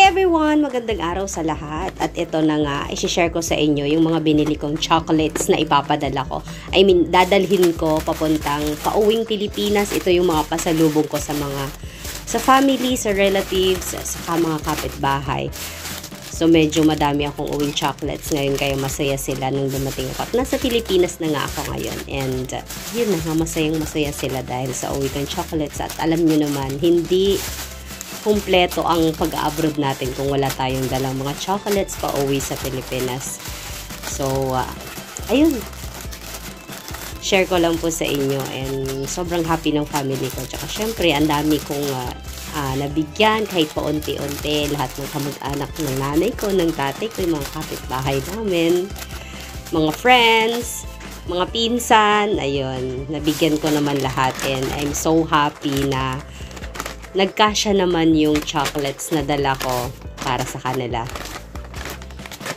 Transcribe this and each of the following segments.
everyone! Magandang araw sa lahat. At ito na nga, isi-share ko sa inyo yung mga binili kong chocolates na ipapadala ko. Dadalhin ko papuntang pauwing Pilipinas. Ito yung mga pasalubong ko sa family, sa relatives, sa mga kapitbahay. So medyo madami akong uwing chocolates ngayon, kaya masaya sila nung dumating ako. At nasa Pilipinas na nga ako ngayon. And yun na nga, masaya sila dahil sa uwi ng chocolates. At alam nyo naman, hindi kumpleto ang pag-abroad natin kung wala tayong dalang mga chocolates pa uwi sa Pilipinas. So, ayun. Share ko lang po sa inyo and sobrang happy ng family ko. Tsaka syempre, ang dami kong nabigyan kahit pa unti-unti. Lahat ng kamag-anak ng nanay ko, ng tatay ko, yung mga kapitbahay namin, mga friends, mga pinsan, ayun. Nabigyan ko naman lahat and I'm so happy na nagkasya naman yung chocolates na dala ko para sa kanila.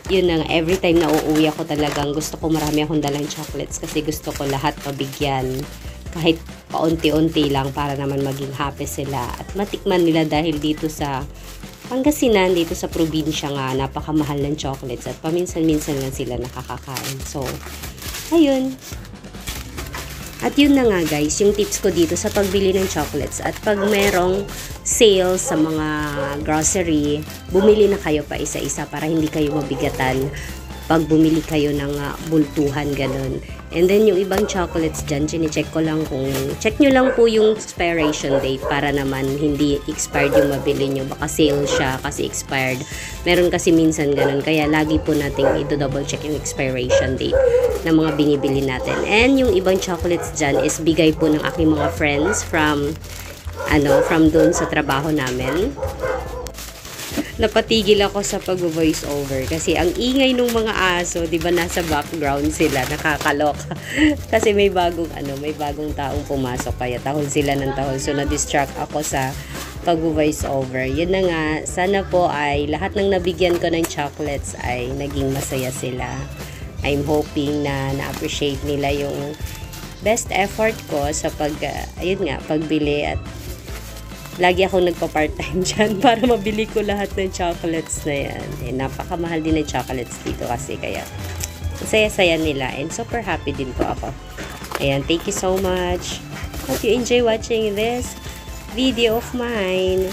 Yun na, every time na uuwi ako talagang gusto ko marami akong dalang chocolates kasi gusto ko lahat pabigyan kahit paunti-unti lang para naman maging happy sila at matikman nila dahil dito sa Pangasinan, dito sa probinsya nga, napakamahal ng chocolates at paminsan-minsan lang sila nakakakain. So, ayun. At yun na nga guys, yung tips ko dito sa pagbili ng chocolates at pag merong sale sa mga grocery, bumili na kayo pa isa-isa para hindi kayo mabigatan pag bumili kayo ng bultuhan, ganun. And then yung ibang chocolates dyan, check nyo lang po yung expiration date para naman hindi expired yung mabili nyo. Baka sale siya kasi expired. Meron kasi minsan ganun, kaya lagi po nating i-double check yung expiration date ng mga binibili natin. And yung ibang chocolates dyan is bigay po ng aking mga friends from doon sa trabaho namin. Napatigil ako sa pag-voice over kasi ang ingay ng mga aso, 'di ba, nasa background sila, nakakaloka. Kasi may bagong taong pumasok kaya tahol sila ng tahol. So na-distract ako sa pag-voice over. Yun na nga, sana po ay lahat ng nabigyan ko ng chocolates ay naging masaya sila. I'm hoping na na-appreciate nila yung best effort ko sa pagbili at lagi akong nagpa-part-time dyan para mabili ko lahat ng chocolates na yan. Eh, napakamahal din ng chocolates dito kasi kaya saya-saya nila and super happy din po ako. Ayan, thank you so much. Hope you enjoy watching this video of mine.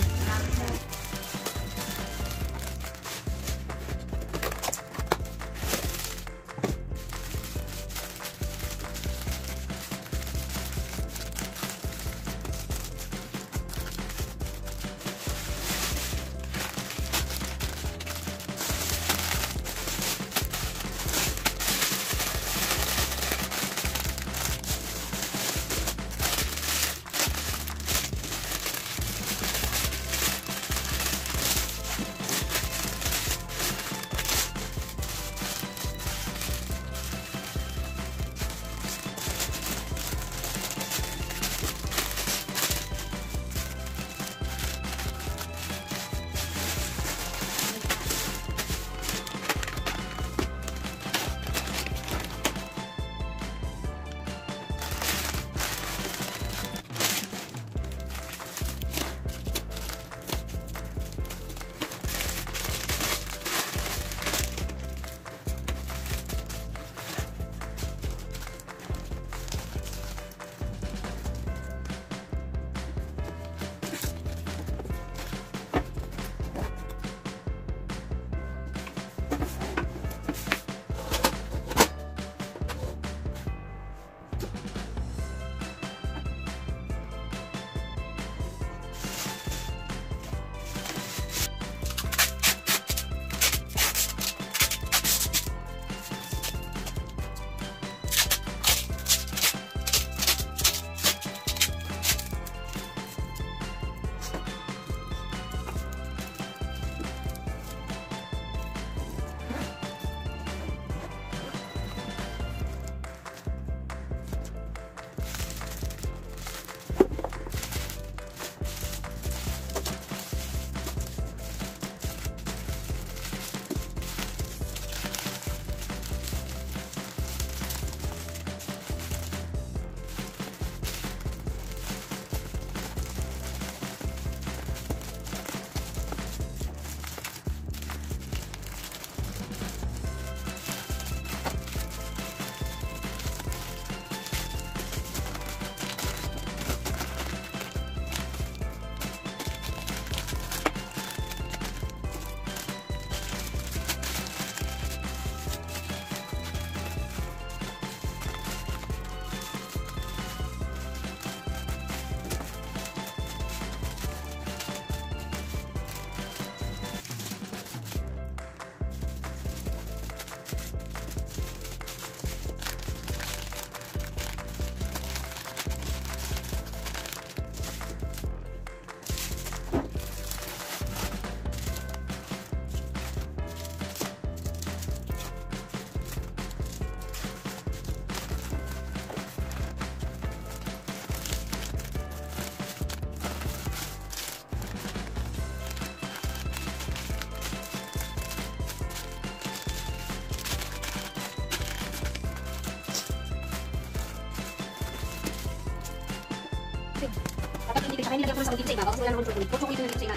Kapag hindi ka nilagyan ko ng sabon dito sa iba, kasi wala naman chocolate. Kung chocolate na dito sa iba,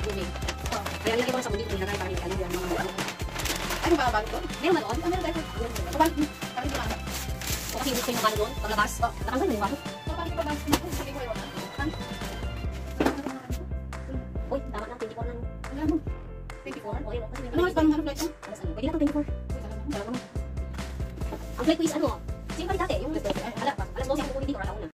kaya nilagyan ko ng sabon dito, nilagay para nilagay yung mga Ano ba bago doon? meron ba doon? Meron tayo. Parang hindi ba? O kasi gusto yung mga doon, paglabas, nakanggal mo yung bago. So, parang ito ba? Sabi ko yun. Uy, tama na, 24 na. Ano mo? 24? O yun, kasi Ano nga, parang ano flight mo? pwede na ito 24. Ang flight ko is ano,